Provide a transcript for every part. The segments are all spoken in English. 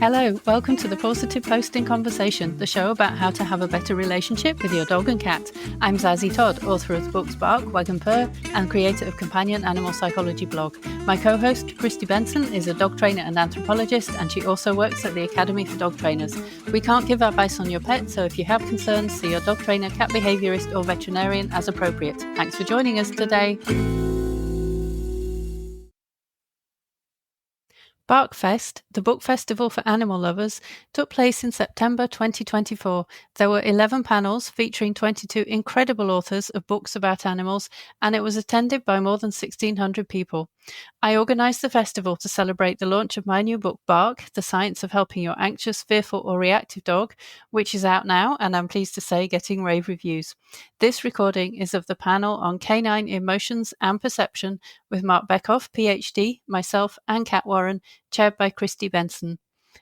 Hello, welcome to the Positive Posting Conversation, the show about how to have a better relationship with your dog and cat. I'm Zazie Todd, author of the books Bark, Wag and Purr, and creator of Companion Animal Psychology blog. My co-host, Christy Benson, is a dog trainer and anthropologist, and she also works at the Academy for Dog Trainers. We can't give advice on your pet, so if you have concerns, see your dog trainer, cat behaviourist, or veterinarian as appropriate. Thanks for joining us today. BarkFest, the book festival for animal lovers, took place in September 2024. There were 11 panels featuring 22 incredible authors of books about animals, and it was attended by more than 1,600 people. I organised the festival to celebrate the launch of my new book, Bark, The Science of Helping Your Anxious, Fearful or Reactive Dog, which is out now, and I'm pleased to say getting rave reviews. This recording is of the panel on canine emotions and perception with Marc Bekoff, PhD, myself and Kat Warren, chaired by Christy Benson.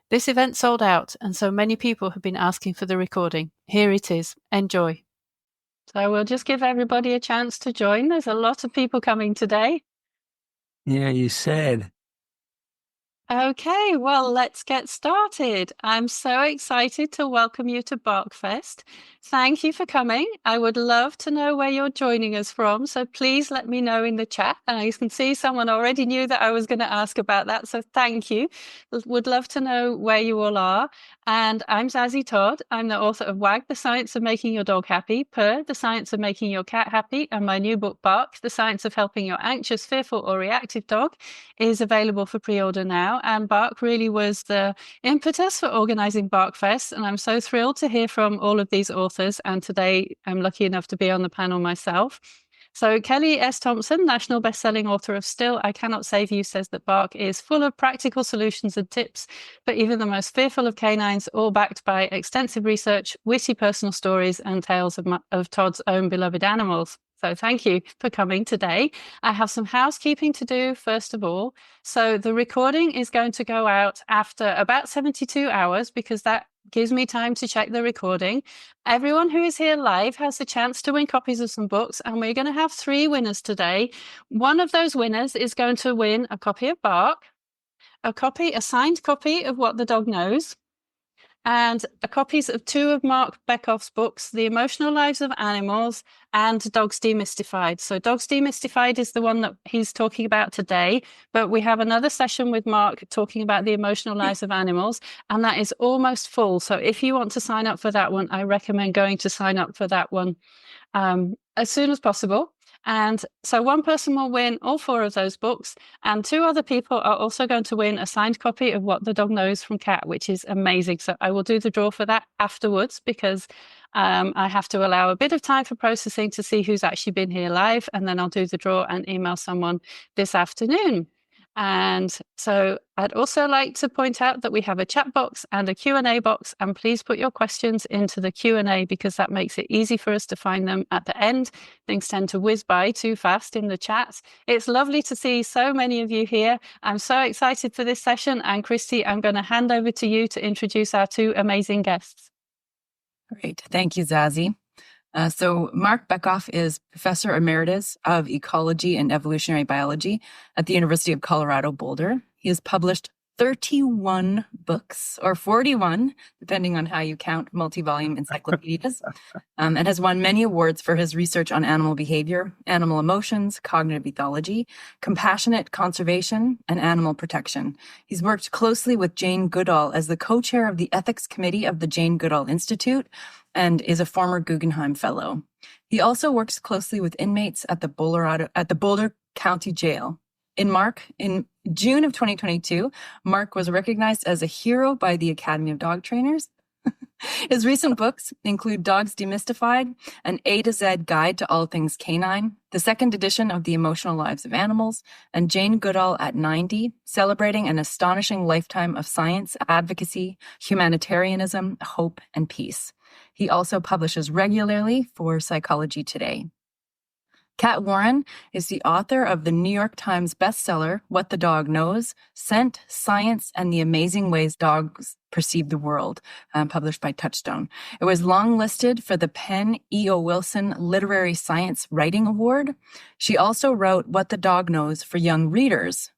This event sold out, and so many people have been asking for the recording. Here it is. Enjoy. So we'll just give everybody a chance to join. There's a lot of people coming today. Yeah, you said. Okay, well, let's get started. I'm so excited to welcome you to BarkFest. Thank you for coming. I would love to know where you're joining us from, so please let me know in the chat. And I can see someone already knew that I was going to ask about that, so thank you. Would love to know where you all are. And I'm Zazie Todd. I'm the author of Wag, The Science of Making Your Dog Happy, Purr, The Science of Making Your Cat Happy, and my new book, Bark, The Science of Helping Your Anxious, Fearful or Reactive Dog is available for pre-order now. And Bark really was the impetus for organising BarkFest. And I'm so thrilled to hear from all of these authors. And today I'm lucky enough to be on the panel myself. So Kelly S. Thompson, national best-selling author of Still I Cannot Save You, says that Bark is full of practical solutions and tips for even the most fearful of canines, all backed by extensive research, witty personal stories, and tales of Todd's own beloved animals. So thank you for coming today. I have some housekeeping to do, first of all. So the recording is going to go out after about 72 hours because that gives me time to check the recording. Everyone who is here live has the chance to win copies of some books, and we're going to have 3 winners today. One of those winners is going to win a copy of Bark, a signed copy of What the Dog Knows, and copies of 2 of Marc Bekoff's books, The Emotional Lives of Animals and Dogs Demystified. So Dogs Demystified is the one that he's talking about today, but we have another session with Marc talking about The Emotional Lives of Animals, and that is almost full. So if you want to sign up for that one, I recommend going to sign up for that one as soon as possible. And so one person will win all 4 of those books, and 2 other people are also going to win a signed copy of What the Dog Knows from Kat, which is amazing. So I will do the draw for that afterwards because I have to allow a bit of time for processing to see who's actually been here live, and then I'll do the draw and email someone this afternoon. And so I'd also like to point out that we have a chat box and a Q&A box, and please put your questions into the Q&A because that makes it easy for us to find them at the end. Things tend to whiz by too fast in the chats. It's lovely to see so many of you here. I'm so excited for this session, and Christy, I'm going to hand over to you to introduce our 2 amazing guests. Great. Thank you, Zazie. So Marc Bekoff is Professor Emeritus of Ecology and Evolutionary Biology at the University of Colorado Boulder. He has published 31 books, or 41, depending on how you count multi-volume encyclopedias, and has won many awards for his research on animal behavior, animal emotions, cognitive ethology, compassionate conservation, and animal protection. He's worked closely with Jane Goodall as the co-chair of the Ethics Committee of the Jane Goodall Institute and is a former Guggenheim Fellow. He also works closely with inmates at the Boulder County Jail. In June of 2022, Marc was recognized as a hero by the Academy of Dog Trainers. His recent books include Dogs Demystified, an A to Z guide to all things canine, the 2nd edition of The Emotional Lives of Animals, and Jane Goodall at 90, celebrating an astonishing lifetime of science, advocacy, humanitarianism, hope, and peace. He also publishes regularly for Psychology Today. Kat Warren is the author of the New York Times bestseller, What the Dog Knows, Scent, Science, and the Amazing Ways Dogs Perceive the World, published by Touchstone. It was longlisted for the Penn E.O. Wilson Literary Science Writing Award. She also wrote What the Dog Knows for Young Readers,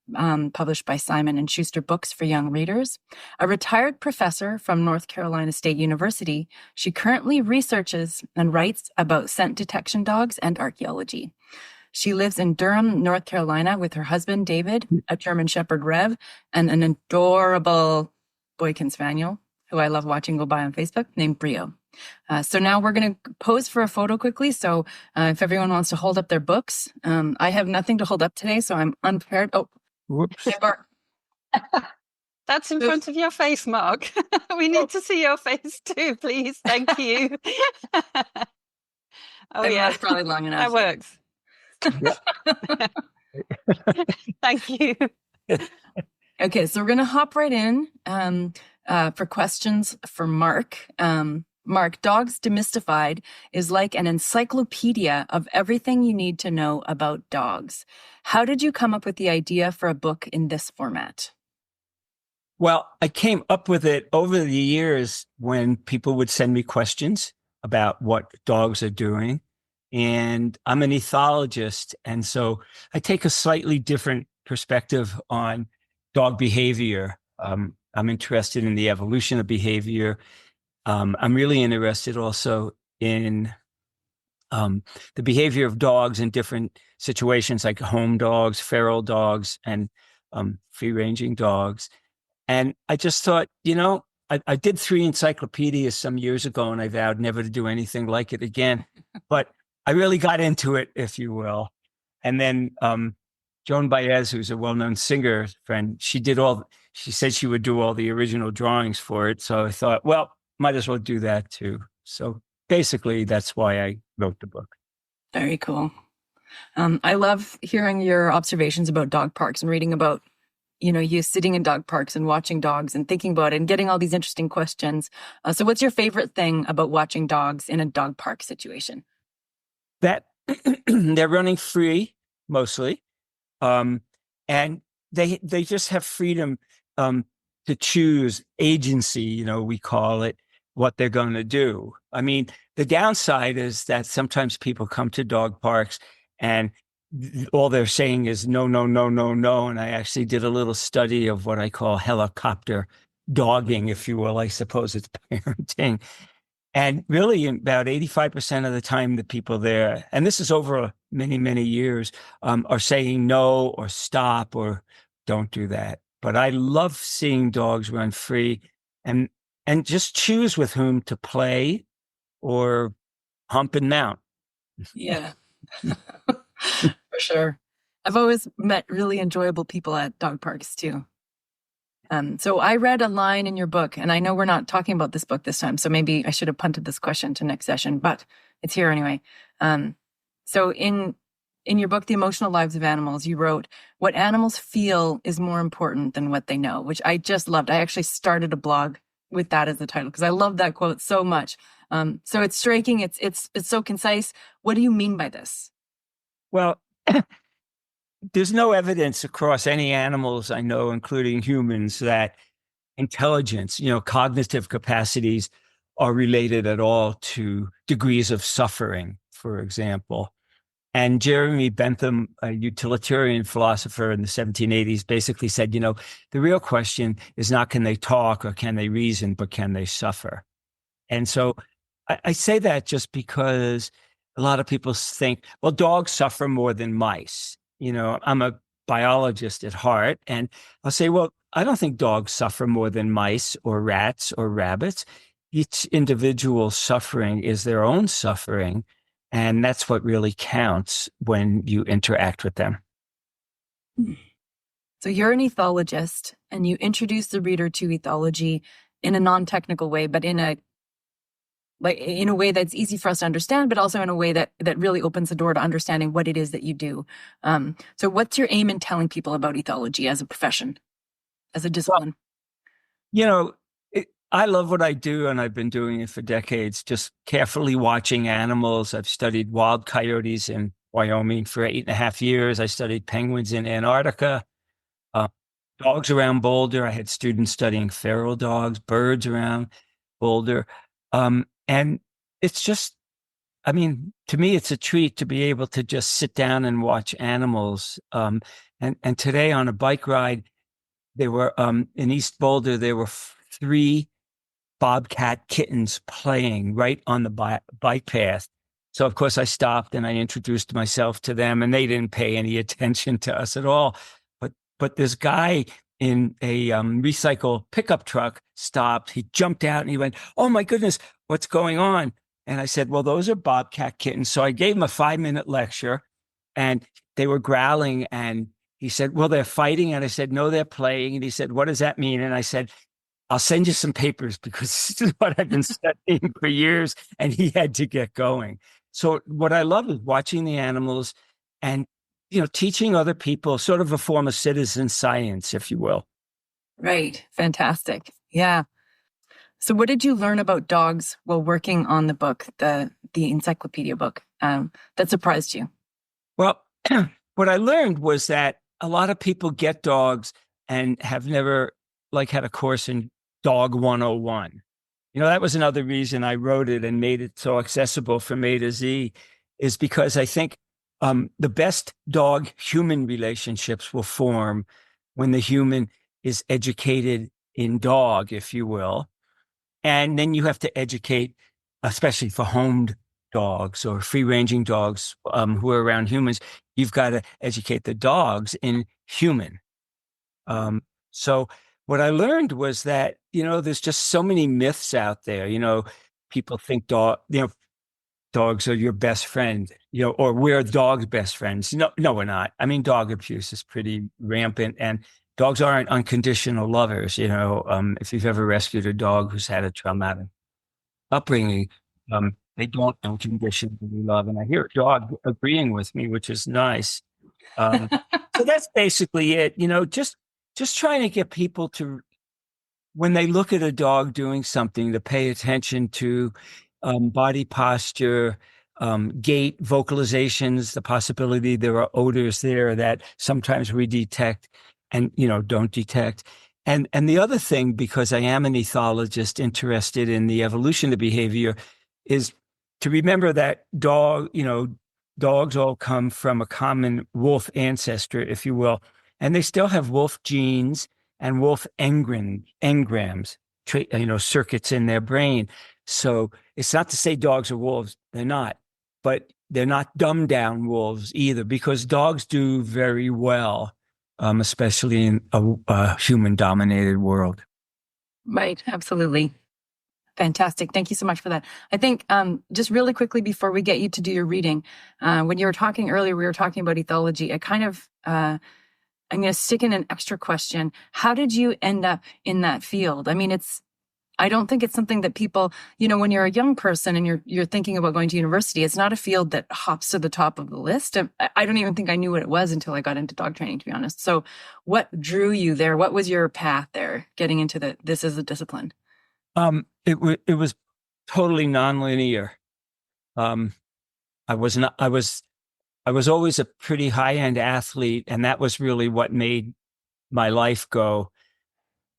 published by Simon & Schuster Books for Young Readers. A retired professor from North Carolina State University, she currently researches and writes about scent detection dogs and archaeology. She lives in Durham, North Carolina with her husband, David, a German Shepherd Rev, and an adorable Boykin Spaniel, who I love watching go by on Facebook, named Brio. So now we're going to pose for a photo quickly. So if everyone wants to hold up their books, I have nothing to hold up today, so I'm unprepared. Oh, Whoops. That's in front of your face, Mark. We need to see your face too, please. Thank you. Oh, yeah. That's probably long enough. That works. Thank you. Okay, so we're going to hop right in for questions for Mark. Mark, Dogs Demystified is like an encyclopedia of everything you need to know about dogs. How did you come up with the idea for a book in this format? Well, I came up with it over the years when people would send me questions about what dogs are doing. And I'm an ethologist. And so I take a slightly different perspective on dog behavior. I'm interested in the evolution of behavior. I'm really interested also in the behavior of dogs in different situations, like home dogs, feral dogs, and free-ranging dogs. And I just thought, I did 3 encyclopedias some years ago, and I vowed never to do anything like it again. But I really got into it, if you will. And then Joan Baez, who's a well-known singer friend, she said she would do all the original drawings for it. So I thought, well, might as well do that too. So basically, that's why I wrote the book. Very cool. I love hearing your observations about dog parks and reading about, you sitting in dog parks and watching dogs and thinking about it and getting all these interesting questions. So what's your favorite thing about watching dogs in a dog park situation? That they're running free mostly. And they just have freedom to choose agency, we call it, what they're going to do. I mean, the downside is that sometimes people come to dog parks and all they're saying is no, no, no, no, no. And I actually did a little study of what I call helicopter dogging, if you will. I suppose it's parenting. And really, about 85% of the time, the people there, and this is over many, many years, are saying no or stop or don't do that. But I love seeing dogs run free and just choose with whom to play or hump and mount. Yeah, for sure. I've always met really enjoyable people at dog parks too. So I read a line in your book, and I know we're not talking about this book this time, so maybe I should have punted this question to next session, but it's here anyway. So in your book, The Emotional Lives of Animals, you wrote, what animals feel is more important than what they know, which I just loved. I actually started a blog with that as the title because I love that quote so much. So it's striking. It's so concise. What do you mean by this? Well, there's no evidence across any animals I know, including humans, that intelligence, cognitive capacities are related at all to degrees of suffering, for example. And Jeremy Bentham, a utilitarian philosopher in the 1780s, basically said, the real question is not can they talk or can they reason, but can they suffer? And so I say that just because a lot of people think, well, dogs suffer more than mice. I'm a biologist at heart, and I'll say, well, I don't think dogs suffer more than mice or rats or rabbits. Each individual suffering is their own suffering, and that's what really counts when you interact with them. So you're an ethologist, and you introduce the reader to ethology in a non-technical way, but in a way that's easy for us to understand, but also in a way that really opens the door to understanding what it is that you do. So what's your aim in telling people about ethology as a profession, as a discipline? Well, I love what I do, and I've been doing it for decades, just carefully watching animals. I've studied wild coyotes in Wyoming for 8.5 years. I studied penguins in Antarctica. dogs around Boulder. I had students studying feral dogs, birds around Boulder. And it's just, I mean, to me, it's a treat to be able to just sit down and watch animals. And today on a bike ride, there were in East Boulder, there were three bobcat kittens playing right on the bike path. So of course I stopped and I introduced myself to them, and they didn't pay any attention to us at all. But this guy in a recycle pickup truck stopped. He jumped out and he went, "Oh my goodness, what's going on?" And I said, "Well, those are bobcat kittens." So I gave him a 5-minute lecture, and they were growling. And he said, "Well, they're fighting." And I said, "No, they're playing." And he said, "What does that mean?" And I said, "I'll send you some papers because this is what I've been studying for years." And he had to get going. So what I love is watching the animals and, teaching other people, sort of a form of citizen science, if you will. Right. Fantastic. Yeah. So what did you learn about dogs while working on the book, the encyclopedia book, that surprised you? Well, what I learned was that a lot of people get dogs and have never had a course in Dog 101. That was another reason I wrote it and made it so accessible from A to Z, is because I think the best dog-human relationships will form when the human is educated in dog, if you will. And then you have to educate, especially for homed dogs or free-ranging dogs who are around humans, you've got to educate the dogs in human. So what I learned was that, there's just so many myths out there. People think dogs are your best friend, or we're dogs' best friends. No, we're not. I mean, dog abuse is pretty rampant, and dogs aren't unconditional lovers. If you've ever rescued a dog who's had a traumatic upbringing, they don't unconditionally love. And I hear a dog agreeing with me, which is nice. So that's basically it. Just trying to get people to, when they look at a dog doing something, to pay attention to body posture, gait, vocalizations, the possibility there are odors there that sometimes we detect and, don't detect. And the other thing, because I am an ethologist interested in the evolution of behavior, is to remember that dogs all come from a common wolf ancestor, if you will, and they still have wolf genes and wolf engrams, circuits in their brain. So it's not to say dogs are wolves. They're not. But they're not dumbed down wolves either, because dogs do very well, especially in a human-dominated world. Right. Absolutely. Fantastic. Thank you so much for that. I think just really quickly before we get you to do your reading, when you were talking earlier, we were talking about ethology. I'm going to stick in an extra question. How did you end up in that field? I mean, I don't think it's something that people, when you're a young person and you're thinking about going to university, it's not a field that hops to the top of the list. I don't even think I knew what it was until I got into dog training, to be honest. So what drew you there? What was your path there, getting into this as a discipline? It was totally nonlinear. I was always a pretty high-end athlete, and that was really what made my life go.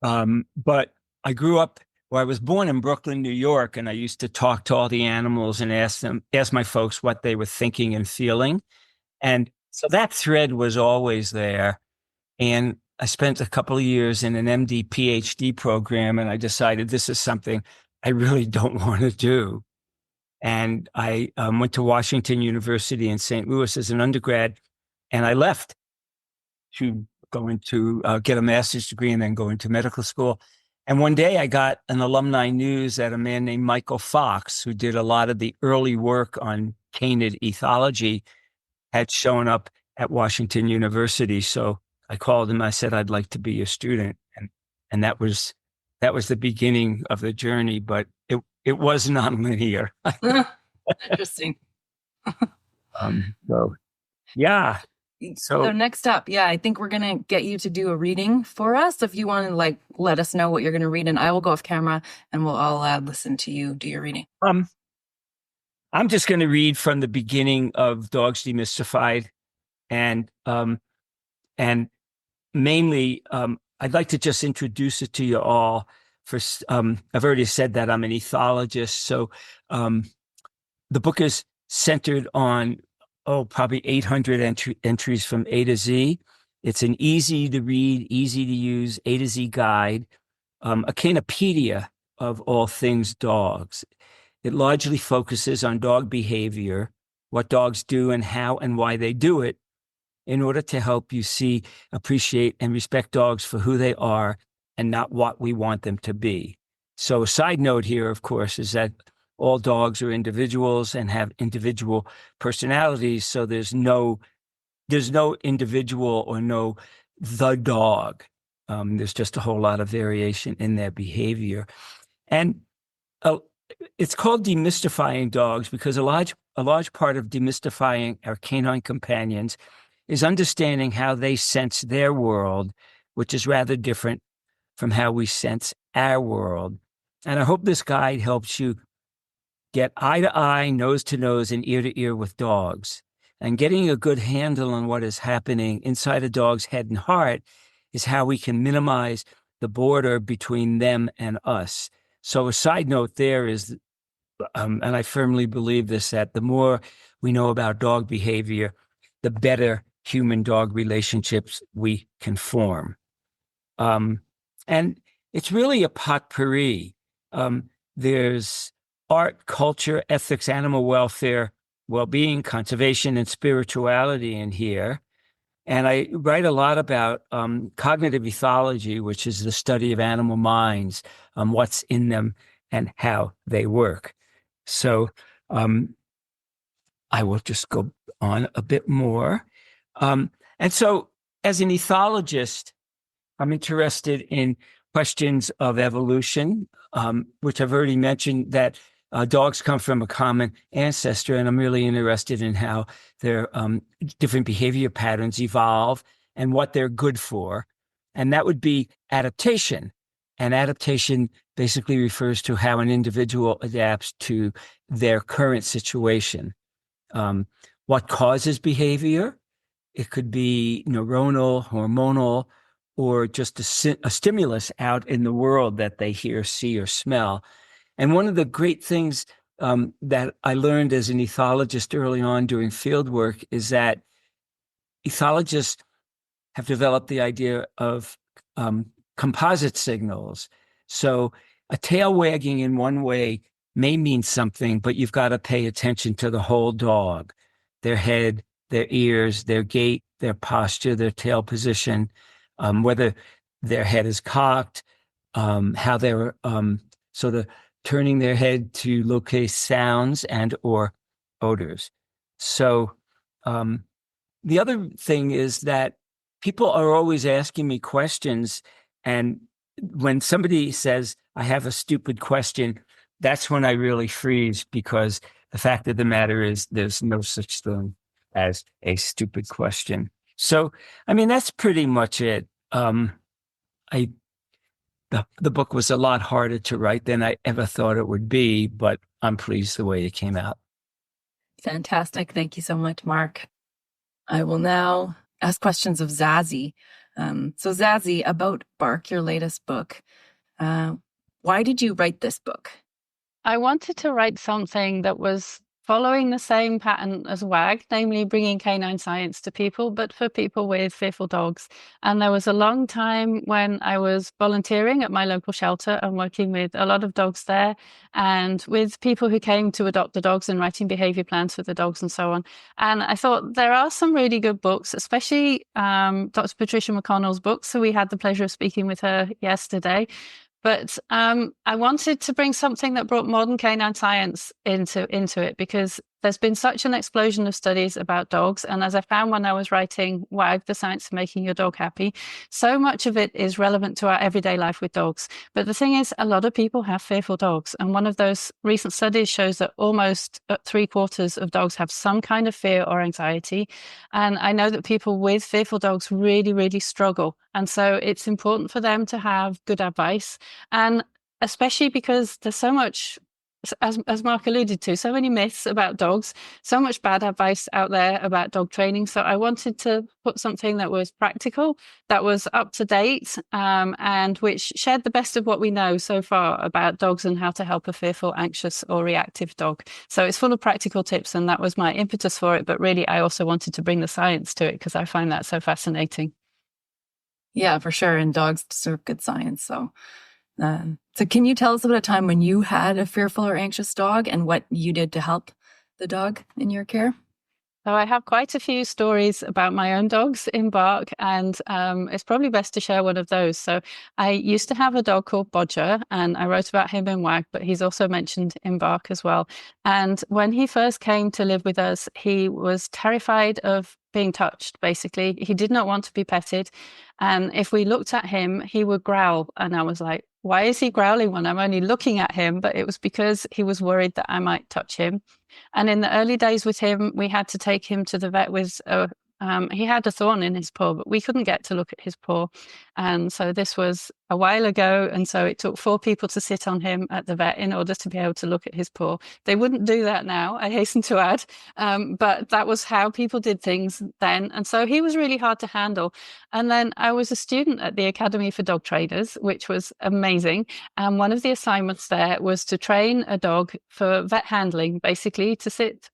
But I grew up, I was born in Brooklyn, New York, and I used to talk to all the animals and ask my folks what they were thinking and feeling. And so that thread was always there. And I spent a couple of years in an MD PhD program, and I decided this is something I really don't want to do. And I went to Washington University in St. Louis as an undergrad, and I left to go into get a master's degree and then go into medical school. And one day I got an alumni news that a man named Michael Fox, who did a lot of the early work on canid ethology, had shown up at Washington University. So I called him. I said, "I'd like to be a student." And that was the beginning of the journey, but it was nonlinear. Interesting. So yeah. So next up, I think we're going to get you to do a reading for us. If you want to let us know what you're going to read, and I will go off camera and we'll all listen to you do your reading. I'm just going to read from the beginning of Dogs Demystified, and mainly I'd like to just introduce it to you all. I've already said that I'm an ethologist, so the book is centered on probably 800 entries from A to Z. It's an easy to read, easy to use A to Z guide, a canopedia of all things dogs. It largely focuses on dog behavior, what dogs do and how and why they do it, in order to help you see, appreciate, and respect dogs for who they are and not what we want them to be. So a side note here, of course, is that all dogs are individuals and have individual personalities. So there's no individual or no the dog. There's just a whole lot of variation in their behavior. And it's called Demystifying Dogs because a large part of demystifying our canine companions is understanding how they sense their world, which is rather different from how we sense our world. And I hope this guide helps you get eye to eye, nose to nose, and ear to ear with dogs. And getting a good handle on what is happening inside a dog's head and heart is how we can minimize the border between them and us. So a side note there is, and I firmly believe this, that the more we know about dog behavior, the better human-dog relationships we can form. And it's really a potpourri. There's art, culture, ethics, animal welfare, well-being, conservation, and spirituality in here. And I write a lot about cognitive ethology, which is the study of animal minds, what's in them and how they work. So I will just go on a bit more. And so as an ethologist, I'm interested in questions of evolution, which I've already mentioned that dogs come from a common ancestor, and I'm really interested in how their different behavior patterns evolve and what they're good for. And that would be adaptation. And adaptation basically refers to how an individual adapts to their current situation. What causes behavior? It could be neuronal, hormonal, or just a stimulus out in the world that they hear, see, or smell. And one of the great things that I learned as an ethologist early on doing field work is that ethologists have developed the idea of composite signals. So a tail wagging in one way may mean something, but you've got to pay attention to the whole dog, their head, their ears, their gait, their posture, their tail position, whether their head is cocked, how they're sort of turning their head to locate sounds and or odors. So the other thing is that people are always asking me questions. And when somebody says, I have a stupid question, that's when I really freeze, because the fact of the matter is there's no such thing as a stupid question. So, I mean, that's pretty much it. The book was a lot harder to write than I ever thought it would be, but I'm pleased the way it came out. Fantastic. Thank you so much, Marc. I will now ask questions of Zazie. So Zazie, about Bark, your latest book, why did you write this book? I wanted to write something that was following the same pattern as WAG, namely bringing canine science to people, but for people with fearful dogs. And there was a long time when I was volunteering at my local shelter and working with a lot of dogs there and with people who came to adopt the dogs and writing behavior plans for the dogs and so on. And I thought there are some really good books, especially Dr. Patricia McConnell's books. So we had the pleasure of speaking with her yesterday. But I wanted to bring something that brought modern canine science into it, because there's been such an explosion of studies about dogs. And as I found when I was writing WAG, The Science of Making Your Dog Happy, so much of it is relevant to our everyday life with dogs. But the thing is, a lot of people have fearful dogs. And one of those recent studies shows that almost 3/4 of dogs have some kind of fear or anxiety. And I know that people with fearful dogs really, really struggle. And so it's important for them to have good advice. And especially because there's so much as Mark alluded to, so many myths about dogs, so much bad advice out there about dog training. So I wanted to put something that was practical, that was up to date, and which shared the best of what we know so far about dogs and how to help a fearful, anxious, or reactive dog. So it's full of practical tips, and that was my impetus for it. But really, I also wanted to bring the science to it because I find that so fascinating. Yeah, for sure. And dogs deserve good science. So can you tell us about a time when you had a fearful or anxious dog and what you did to help the dog in your care? So I have quite a few stories about my own dogs in Bark, and it's probably best to share one of those. So I used to have a dog called Bodger, and I wrote about him in WAG, but he's also mentioned in Bark as well. And when he first came to live with us, he was terrified of being touched, basically. He did not want to be petted. And if we looked at him, he would growl. And I was like, why is he growling when I'm only looking at him? But it was because he was worried that I might touch him. And in the early days with him, we had to take him to the vet with he had a thorn in his paw, but we couldn't get to look at his paw. And so this was a while ago. And so it took 4 people to sit on him at the vet in order to be able to look at his paw. They wouldn't do that now, I hasten to add. But that was how people did things then. And so he was really hard to handle. And then I was a student at the Academy for Dog Trainers, which was amazing. And one of the assignments there was to train a dog for vet handling, basically to sit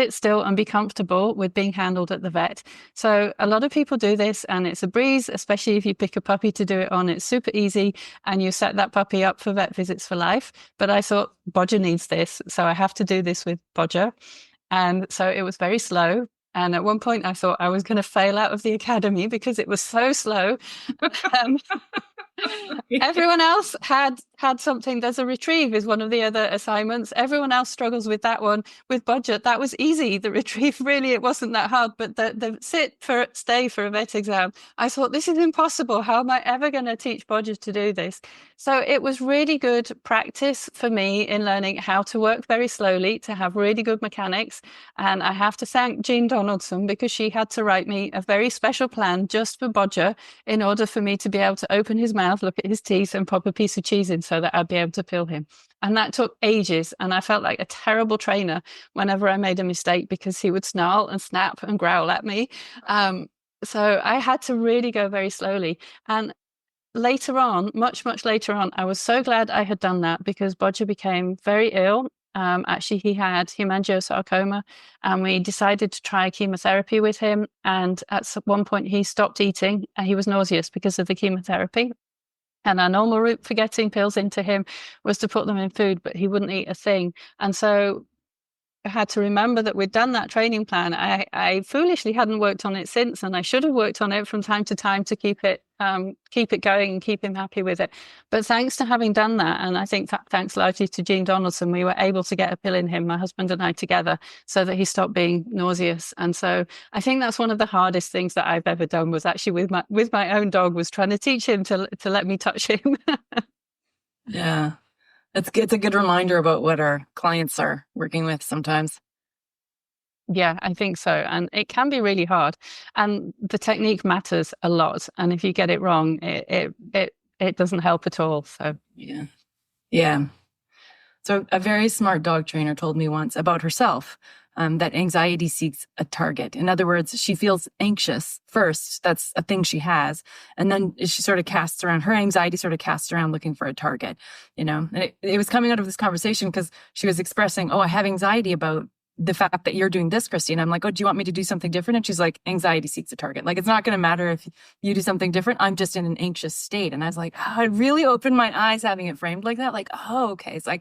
still and be comfortable with being handled at the vet. So a lot of people do this and it's a breeze, especially if you pick a puppy to do it on. It's super easy and you set that puppy up for vet visits for life. But I thought Bodger needs this, so I have to do this with Bodger. And so it was very slow. And at one point I thought I was going to fail out of the academy because it was so slow. Everyone else had something. There's a retrieve is one of the other assignments. Everyone else struggles with that one. With Bodger, that was easy. The retrieve, really, it wasn't that hard. But the stay for a vet exam, I thought, this is impossible. How am I ever going to teach Bodger to do this? So it was really good practice for me in learning how to work very slowly, to have really good mechanics. And I have to thank Jean Donaldson because she had to write me a very special plan just for Bodger in order for me to be able to open his mouth, look at his teeth and pop a piece of cheese in so that I'd be able to peel him. And that took ages. And I felt like a terrible trainer whenever I made a mistake because he would snarl and snap and growl at me. So I had to really go very slowly. And later on, much later on, I was so glad I had done that because Bodger became very ill. Actually, he had hemangiosarcoma and we decided to try chemotherapy with him. And at one point he stopped eating and he was nauseous because of the chemotherapy. And our normal route for getting pills into him was to put them in food, but he wouldn't eat a thing. And so I had to remember that we'd done that training plan. I foolishly hadn't worked on it since, and I should have worked on it from time to time to keep it going and keep him happy with it. But thanks to having done that, and I think thanks largely to Jean Donaldson, we were able to get a pill in him, my husband and I together, so that he stopped being nauseous. And so I think that's one of the hardest things that I've ever done was actually with my own dog was trying to teach him to let me touch him. Yeah. It's a good reminder about what our clients are working with sometimes. Yeah, I think so. And it can be really hard. And the technique matters a lot. And if you get it wrong, it doesn't help at all. So yeah. Yeah. So a very smart dog trainer told me once about herself, that anxiety seeks a target. In other words, she feels anxious first. That's a thing she has. And then she sort of casts around, her anxiety sort of casts around looking for a target, And it was coming out of this conversation because she was expressing, I have anxiety about the fact that you're doing this, Christine. I'm like, do you want me to do something different? And she's like, anxiety seeks a target. Like, it's not going to matter if you do something different. I'm just in an anxious state. And I was like, it really opened my eyes having it framed like that. Like, okay. So I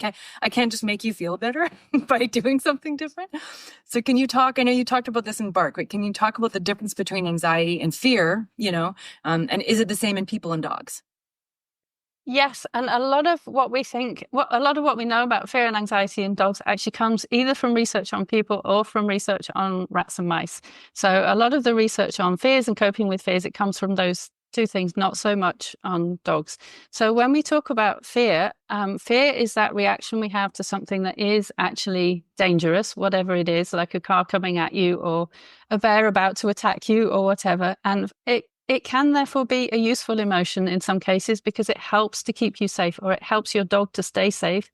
can't just make you feel better by doing something different. So can you talk, I know you talked about this in Bark, but can you talk about the difference between anxiety and fear, and is it the same in people and dogs? Yes, and a lot of what we know about fear and anxiety in dogs actually comes either from research on people or from research on rats and mice. So a lot of the research on fears and coping with fears, it comes from those two things, not so much on dogs. So when we talk about fear, fear is that reaction we have to something that is actually dangerous, whatever it is, like a car coming at you or a bear about to attack you or whatever. And it can therefore be a useful emotion in some cases because it helps to keep you safe, or it helps your dog to stay safe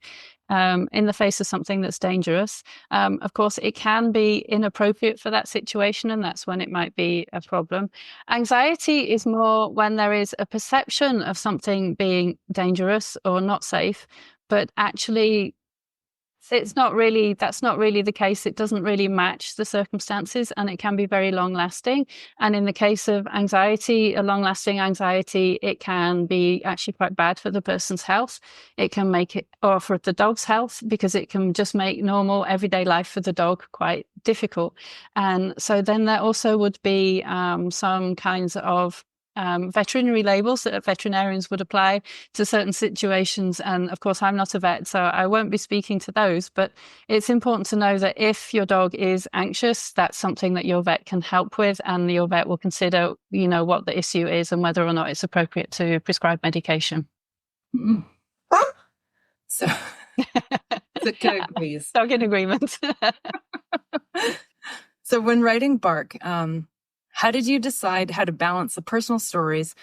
in the face of something that's dangerous. Of course, it can be inappropriate for that situation, and that's when it might be a problem. Anxiety is more when there is a perception of something being dangerous or not safe, but actually that's not really the case. It doesn't really match the circumstances, and it can be very long lasting. And in the case of anxiety, a long lasting anxiety, it can be actually quite bad for the person's health. It can make it, or for the dog's health, because it can just make normal everyday life for the dog quite difficult. And so then there also would be some kinds of veterinary labels that veterinarians would apply to certain situations. And of course, I'm not a vet, so I won't be speaking to those. But it's important to know that if your dog is anxious, that's something that your vet can help with, and your vet will consider, what the issue is and whether or not it's appropriate to prescribe medication. Mm. So, good agrees. Dog in agreement. So when writing Bark, how did you decide how to balance the personal stories,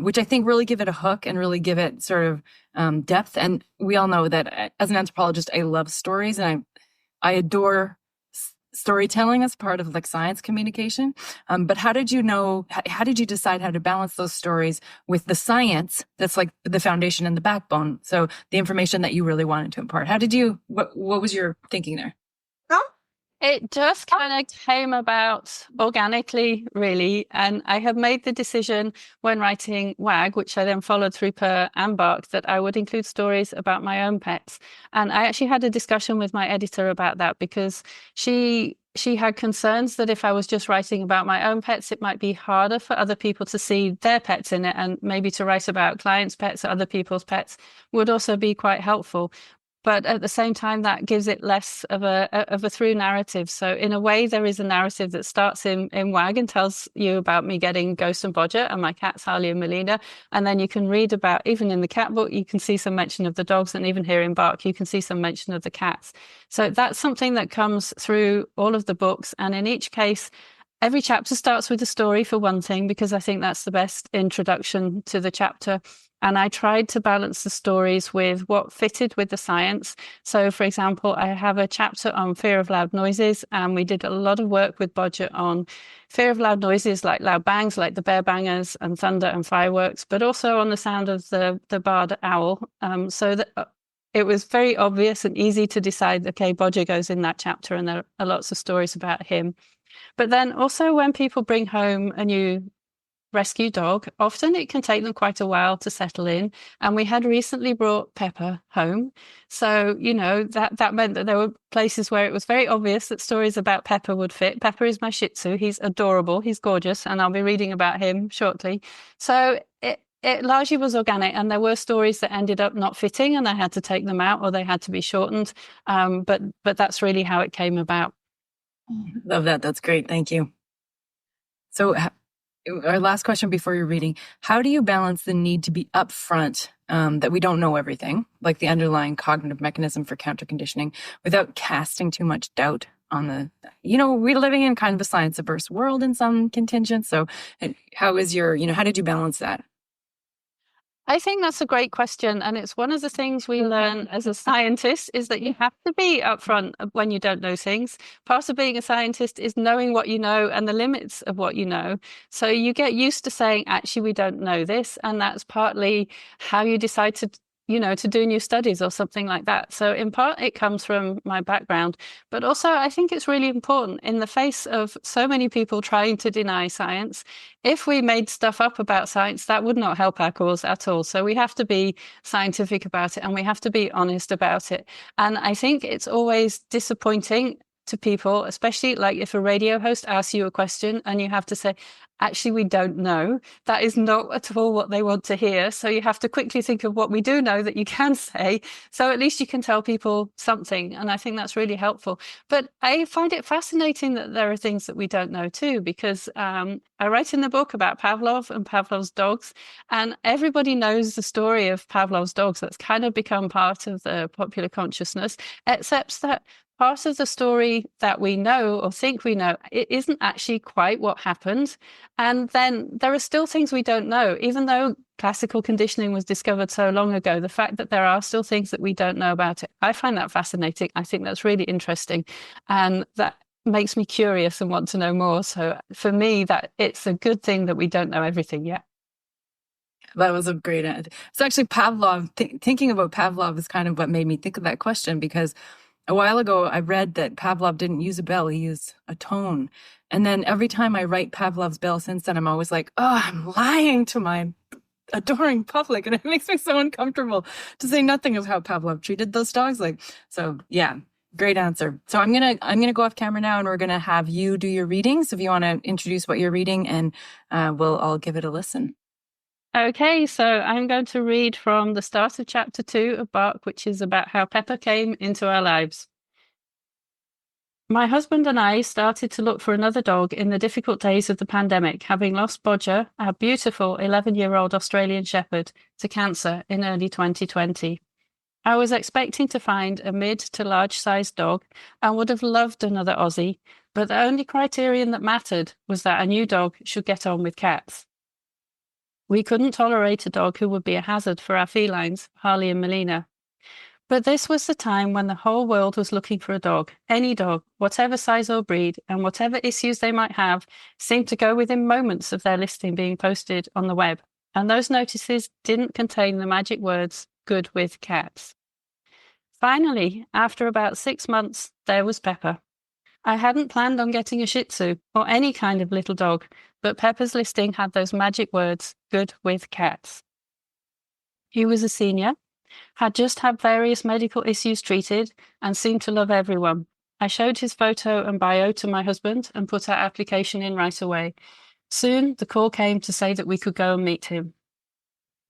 which I think really give it a hook and really give it sort of depth? And we all know that as an anthropologist, I love stories, and I adore storytelling as part of like science communication. But how did you decide how to balance those stories with the science that's like the foundation and the backbone? So the information that you really wanted to impart. What was your thinking there? It just kind of came about organically, really. And I had made the decision when writing WAG, which I then followed through Per and Bark, that I would include stories about my own pets. And I actually had a discussion with my editor about that, because she had concerns that if I was just writing about my own pets, it might be harder for other people to see their pets in it, and maybe to write about clients' pets or other people's pets would also be quite helpful. But at the same time, that gives it less of a through narrative. So in a way, there is a narrative that starts in WAG and tells you about me getting Ghost and Bodger and my cats, Harley and Melina. And then you can read about, even in the cat book, you can see some mention of the dogs. And even here in Bark, you can see some mention of the cats. So that's something that comes through all of the books. And in each case, every chapter starts with a story, for one thing, because I think that's the best introduction to the chapter. And I tried to balance the stories with what fitted with the science. So, for example, I have a chapter on fear of loud noises, and we did a lot of work with Bodger on fear of loud noises, like loud bangs, like the bear bangers and thunder and fireworks, but also on the sound of the barred owl. So that it was very obvious and easy to decide, okay, Bodger goes in that chapter, and there are lots of stories about him. But then also, when people bring home a new rescue dog, often it can take them quite a while to settle in. And we had recently brought Pepper home. So, that meant that there were places where it was very obvious that stories about Pepper would fit. Pepper is my Shih Tzu. He's adorable. He's gorgeous. And I'll be reading about him shortly. So it largely was organic, and there were stories that ended up not fitting, and I had to take them out, or they had to be shortened. But that's really how it came about. Love that. That's great. Thank you. So our last question before you're reading, how do you balance the need to be upfront that we don't know everything, like the underlying cognitive mechanism for counter-conditioning, without casting too much doubt on we're living in kind of a science-averse world in some contingent. So how did you balance that? I think that's a great question. And it's one of the things we learn as a scientist, is that you have to be upfront when you don't know things. Part of being a scientist is knowing what you know and the limits of what you know. So you get used to saying, actually, we don't know this. And that's partly how you decide to do new studies or something like that. So in part, it comes from my background, but also I think it's really important in the face of so many people trying to deny science. If we made stuff up about science, that would not help our cause at all. So we have to be scientific about it, and we have to be honest about it. And I think it's always disappointing to people, especially like if a radio host asks you a question and you have to say, actually, we don't know. That is not at all what they want to hear. So you have to quickly think of what we do know that you can say. So at least you can tell people something. And I think that's really helpful. But I find it fascinating that there are things that we don't know too, because I write in the book about Pavlov and Pavlov's dogs. And everybody knows the story of Pavlov's dogs. That's kind of become part of the popular consciousness, except that part of the story that we know or think we know, it isn't actually quite what happened. And then there are still things we don't know, even though classical conditioning was discovered so long ago. The fact that there are still things that we don't know about it, I find that fascinating. I think that's really interesting. And that makes me curious and want to know more. So for me, that it's a good thing that we don't know everything yet. That was a great answer. It's actually Pavlov. Thinking about Pavlov is kind of what made me think of that question, because a while ago I read that Pavlov didn't use a bell, he used a tone. And then every time I write Pavlov's bell since then, I'm always like, oh, I'm lying to my adoring public. And it makes me so uncomfortable, to say nothing of how Pavlov treated those dogs. So yeah, great answer. So I'm gonna go off camera now, and we're gonna have you do your reading. So if you want to introduce what you're reading, and we'll all give it a listen. Okay, so I'm going to read from the start of chapter 2 of Bark, which is about how Pepper came into our lives. My husband and I started to look for another dog in the difficult days of the pandemic, having lost Bodger, our beautiful 11-year-old Australian Shepherd, to cancer in early 2020. I was expecting to find a mid to large-sized dog and would have loved another Aussie, but the only criterion that mattered was that a new dog should get on with cats. We couldn't tolerate a dog who would be a hazard for our felines, Harley and Melina. But this was the time when the whole world was looking for a dog. Any dog, whatever size or breed, and whatever issues they might have, seemed to go within moments of their listing being posted on the web. And those notices didn't contain the magic words, good with cats. Finally, after about 6 months, there was Pepper. I hadn't planned on getting a Shih Tzu or any kind of little dog, but Pepper's listing had those magic words, good with cats. He was a senior, had just had various medical issues treated, and seemed to love everyone. I showed his photo and bio to my husband and put our application in right away. Soon, the call came to say that we could go and meet him.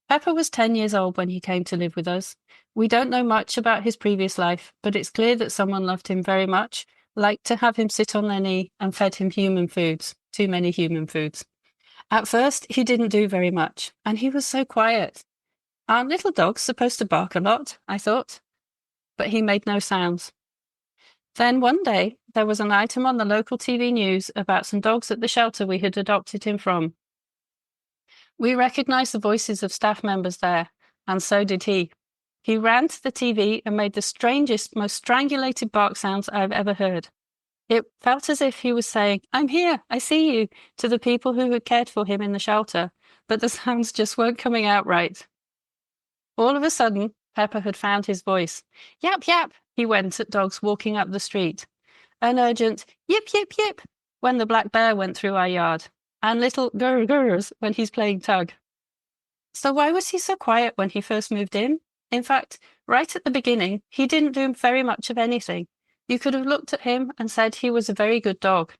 Pepper was 10 years old when he came to live with us. We don't know much about his previous life, but it's clear that someone loved him very much, liked to have him sit on their knee, and fed him human foods, too many human foods. At first, he didn't do very much, and he was so quiet. Aren't little dogs supposed to bark a lot? I thought. But he made no sounds. Then one day, there was an item on the local TV news about some dogs at the shelter we had adopted him from. We recognized the voices of staff members there, and so did he. He ran to the TV and made the strangest, most strangulated bark sounds I've ever heard. It felt as if he was saying, I'm here, I see you, to the people who had cared for him in the shelter, but the sounds just weren't coming out right. All of a sudden, Pepper had found his voice. Yap, yap, he went at dogs walking up the street. An urgent yip, yip, yip when the black bear went through our yard, and little grr grrs when he's playing tug. So why was he so quiet when he first moved in? In fact, right at the beginning, he didn't do very much of anything. You could have looked at him and said he was a very good dog.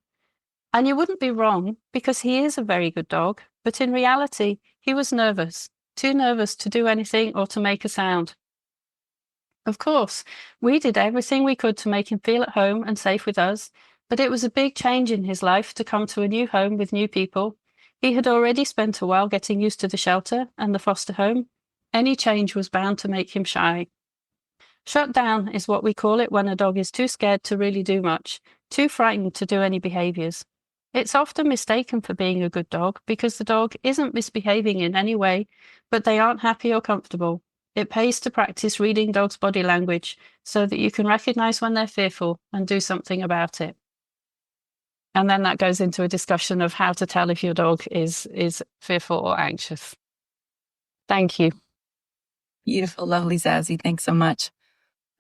And you wouldn't be wrong, because he is a very good dog, but in reality, he was nervous, too nervous to do anything or to make a sound. Of course, we did everything we could to make him feel at home and safe with us, but it was a big change in his life to come to a new home with new people. He had already spent a while getting used to the shelter and the foster home. Any change was bound to make him shy. Shut down is what we call it when a dog is too scared to really do much, too frightened to do any behaviors. It's often mistaken for being a good dog because the dog isn't misbehaving in any way, but they aren't happy or comfortable. It pays to practice reading dogs' body language so that you can recognize when they're fearful and do something about it. And then that goes into a discussion of how to tell if your dog is fearful or anxious. Thank you. Beautiful, lovely, Zazie. Thanks so much.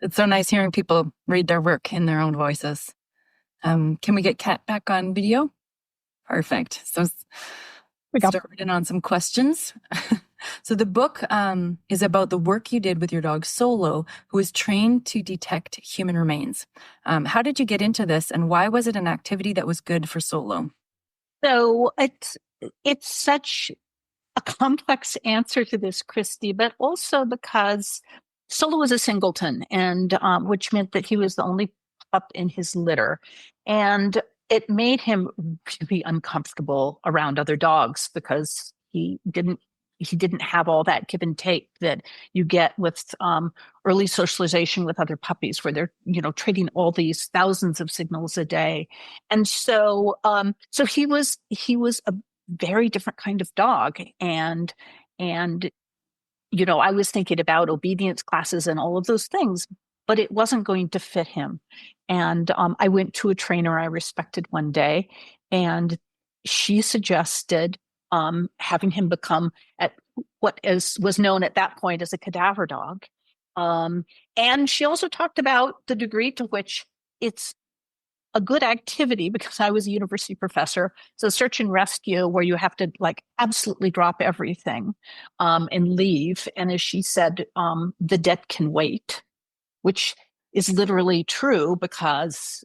It's so nice hearing people read their work in their own voices. Can we get Kat back on video? Perfect. So we started in on some questions. So the book is about the work you did with your dog Solo, who is trained to detect human remains. How did you get into this, and why was it an activity that was good for Solo? So it's such a complex answer to this, Christy, but also because Solo was a singleton, and which meant that he was the only pup in his litter, and it made him really uncomfortable around other dogs because he didn't he didn't have all that give and take that you get with early socialization with other puppies, where they're, trading all these thousands of signals a day. And so he was a very different kind of dog. And I was thinking about obedience classes and all of those things, but it wasn't going to fit him. And I went to a trainer I respected one day, and she suggested having him become at what was known at that point as a cadaver dog. And she also talked about the degree to which it's a good activity, because I was a university professor. So search and rescue, where you have to absolutely drop everything and leave. And as she said, the dead can wait, which is literally true, because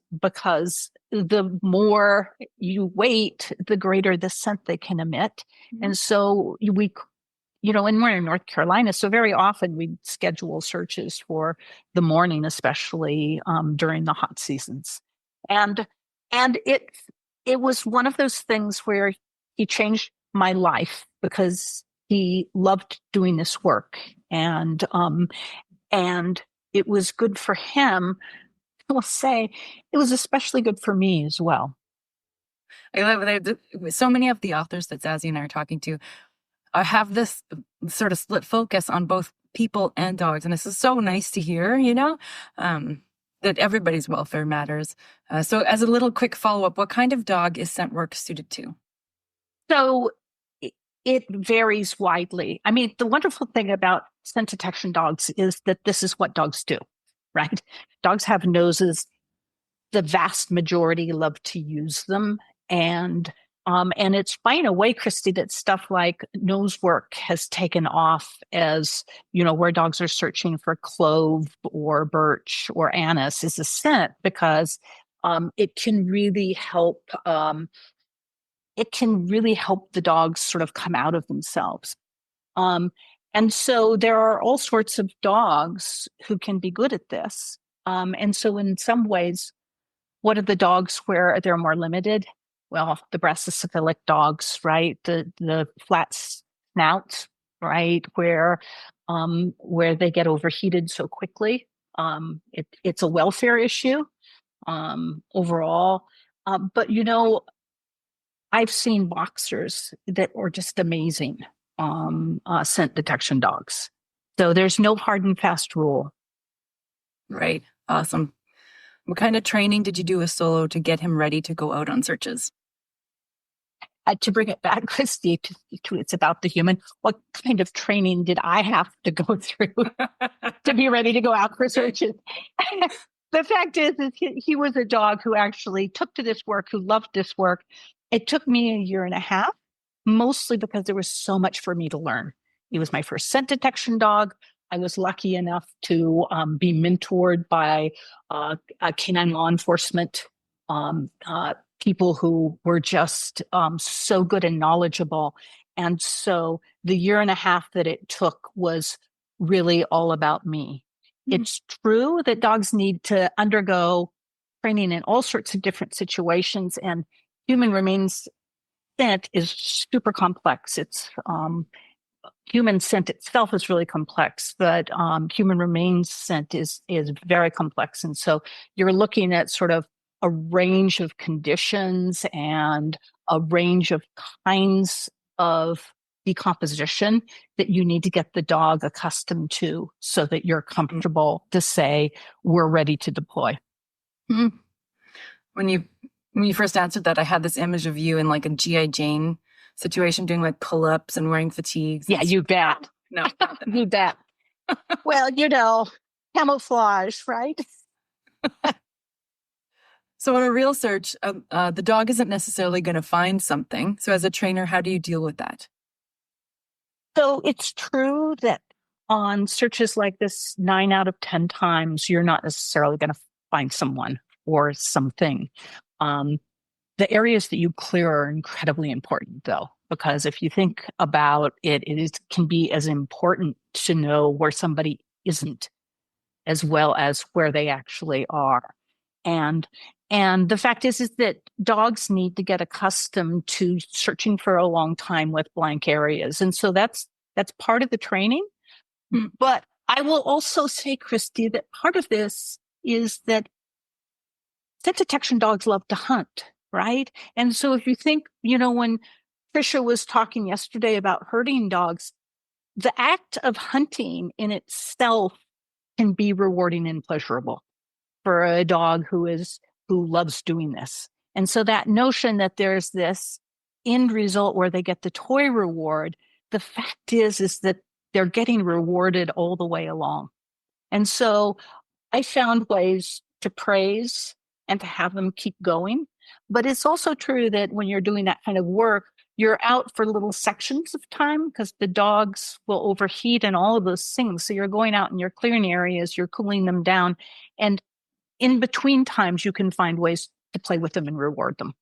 the more you wait, the greater the scent they can emit. Mm-hmm. And so and we're in North Carolina, so very often we schedule searches for the morning, especially during the hot seasons. And it was one of those things where he changed my life, because he loved doing this work, and it was good for him. I will say it was especially good for me as well. I love that. So many of the authors that Zazie and I are talking to have this sort of split focus on both people and dogs. And this is so nice to hear, that everybody's welfare matters. So as a little quick follow-up, what kind of dog is scent work suited to? So it varies widely. I mean, the wonderful thing about scent detection dogs is that this is what dogs do, right? Dogs have noses. The vast majority love to use them. And it's fine a way, Christy, that stuff like nose work has taken off as, where dogs are searching for clove or birch or anise is a scent, because it can really help. It can really help the dogs sort of come out of themselves. And so there are all sorts of dogs who can be good at this. And so in some ways, what are the dogs where they're more limited? Well, the brachycephalic dogs, right? The flat snouts, right? Where they get overheated so quickly. It's a welfare issue overall. But I've seen boxers that are just amazing scent detection dogs. So there's no hard and fast rule. Right. Awesome. What kind of training did you do with Solo to get him ready to go out on searches? To bring it back, Christy, to it's about the human. What kind of training did I have to go through to be ready to go out for searches? The fact is he was a dog who actually took to this work, who loved this work. It took me 1.5 years, mostly because there was so much for me to learn. He was my first scent detection dog. I was lucky enough to be mentored by canine law enforcement people who were just so good and knowledgeable. And so the 1.5 years that it took was really all about me. Mm-hmm. It's true that dogs need to undergo training in all sorts of different situations, and human remains scent is super complex. It's human scent itself is really complex, but human remains scent is very complex. And so you're looking at sort of a range of conditions and a range of kinds of decomposition that you need to get the dog accustomed to, so that you're comfortable to say, we're ready to deploy. Mm-hmm. When you first answered that, I had this image of you in like a G.I. Jane situation, doing like pull-ups and wearing fatigues. Yeah, you bet. No, you bet. Well, camouflage, right? So in a real search, the dog isn't necessarily going to find something. So as a trainer, how do you deal with that? So it's true that on searches like this, 9 out of 10 times, you're not necessarily going to find someone or something. The areas that you clear are incredibly important, though, because if you think about it, can be as important to know where somebody isn't as well as where they actually are. And the fact is that dogs need to get accustomed to searching for a long time with blank areas. And so that's That's part of the training. But I will also say, Christy, that part of this is that scent detection dogs love to hunt, right? And so if you think, when Trisha was talking yesterday about herding dogs, the act of hunting in itself can be rewarding and pleasurable for a dog who loves doing this. And so that notion that there's this end result where they get the toy reward, the fact is that they're getting rewarded all the way along. And so I found ways to praise and to have them keep going. But it's also true that when you're doing that kind of work, you're out for little sections of time because the dogs will overheat and all of those things. So you're going out and you're clearing areas, you're cooling them down. And in between times, you can find ways to play with them and reward them.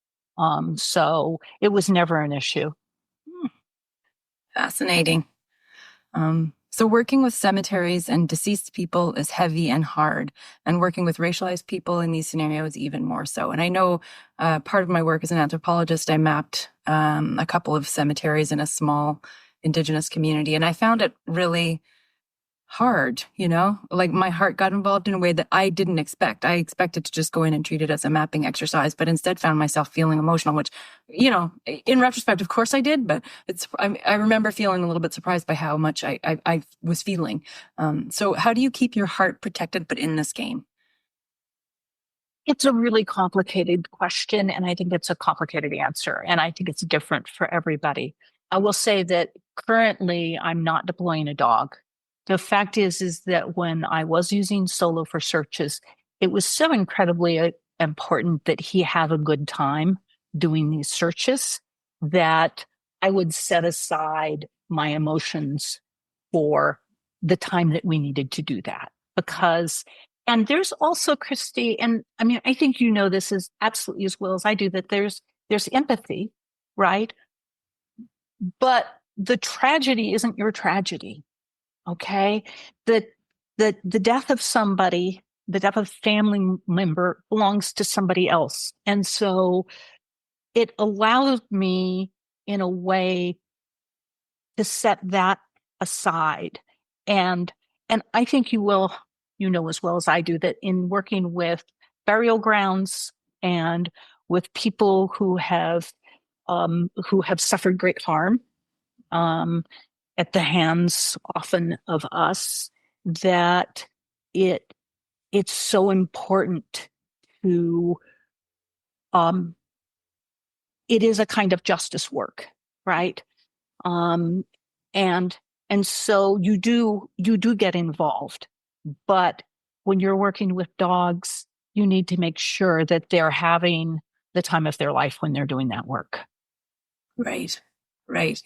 So it was never an issue. Fascinating. So working with cemeteries and deceased people is heavy and hard, and working with racialized people in these scenarios even more so. And I know part of my work as an anthropologist, I mapped a couple of cemeteries in a small Indigenous community, and I found it really hard, like my heart got involved in a way that I didn't expect. I expected to just go in and treat it as a mapping exercise, but instead found myself feeling emotional, which, in retrospect, of course I did, but I remember feeling a little bit surprised by how much I was feeling. So how do you keep your heart protected, but in this game? It's a really complicated question, and I think it's a complicated answer, and I think it's different for everybody. I will say that currently I'm not deploying a dog. The fact is that when I was using Solo for searches, it was so incredibly important that he have a good time doing these searches that I would set aside my emotions for the time that we needed to do that. And there's also, Christy, and I mean, I think you know this as absolutely as well as I do, that there's empathy, right? But the tragedy isn't your tragedy. Okay. The death of somebody, the death of a family member belongs to somebody else. And so it allows me in a way to set that aside. And I think you will, as well as I do, that in working with burial grounds and with people who have suffered great harm, at the hands often of us, that it's so important to it is a kind of justice work, right? And so you do get involved, but when you're working with dogs, you need to make sure that they're having the time of their life when they're doing that work. Right.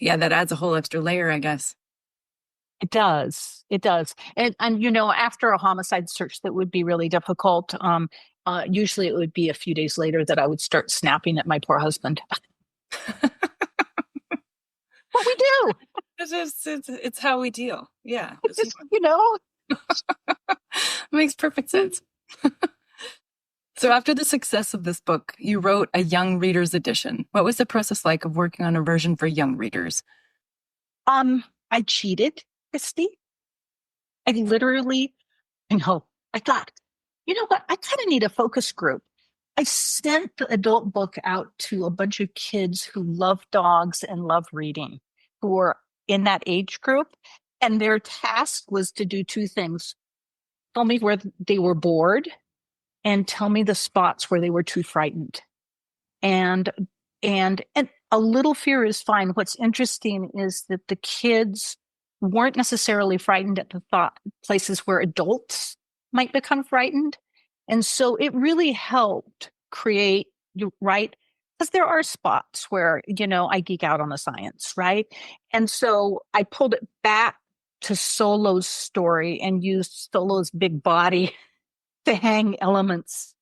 Yeah, that adds a whole extra layer, I guess. It does. And after a homicide search that would be really difficult, usually it would be a few days later that I would start snapping at my poor husband. What we do. It's how we deal. Yeah. Makes perfect sense. So after the success of this book, you wrote a young readers edition. What was the process like of working on a version for young readers? I cheated, Christy. I thought, you know what? I kind of need a focus group. I sent the adult book out to a bunch of kids who love dogs and love reading, who were in that age group. And their task was to do two things. Tell me where they were bored and tell me the spots where they were too frightened. And a little fear is fine. What's interesting is that the kids weren't necessarily frightened at the thought places where adults might become frightened. And so it really helped create, right? Because there are spots where, I geek out on the science, right? And so I pulled it back to Solo's story and used Solo's big body to hang elements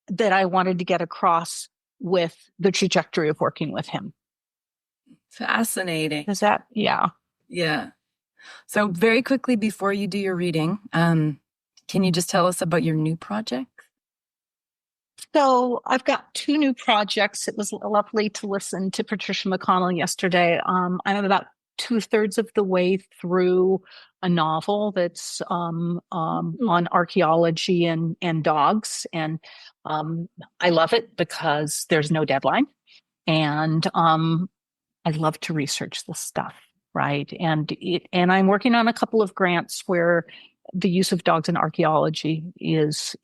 that I wanted to get across with the trajectory of working with him. Fascinating. Is that, yeah. Yeah. So very quickly before you do your reading, can you just tell us about your new project? So I've got two new projects. It was lovely to listen to Patricia McConnell yesterday. I'm about 2/3 of the way through a novel that's on archaeology and dogs. And I love it because there's no deadline. And I love to research this stuff, right? And I'm working on a couple of grants where the use of dogs in archaeology is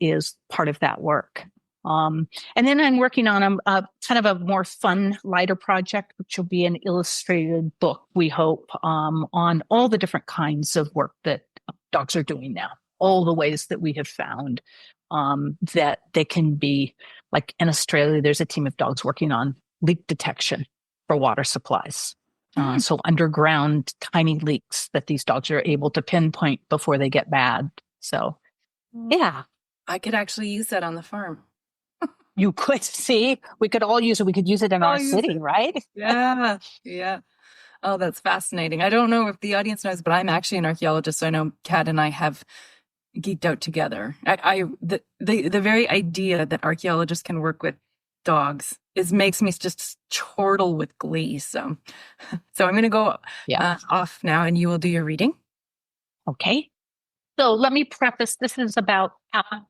part of that work. And then I'm working on a kind of a more fun, lighter project, which will be an illustrated book, we hope, on all the different kinds of work that dogs are doing now, all the ways that we have found that they can be, like in Australia, there's a team of dogs working on leak detection for water supplies. So underground tiny leaks that these dogs are able to pinpoint before they get bad. So, yeah. I could actually use that on the farm. You could see, we could all use it. We could use it in our city, right? Yeah. Yeah. Oh, that's fascinating. I don't know if the audience knows, but I'm actually an archaeologist. So I know Kat and I have geeked out together. The very idea that archaeologists can work with dogs makes me just chortle with glee. So I'm going to go off now, and you will do your reading. Okay. So let me preface, this is about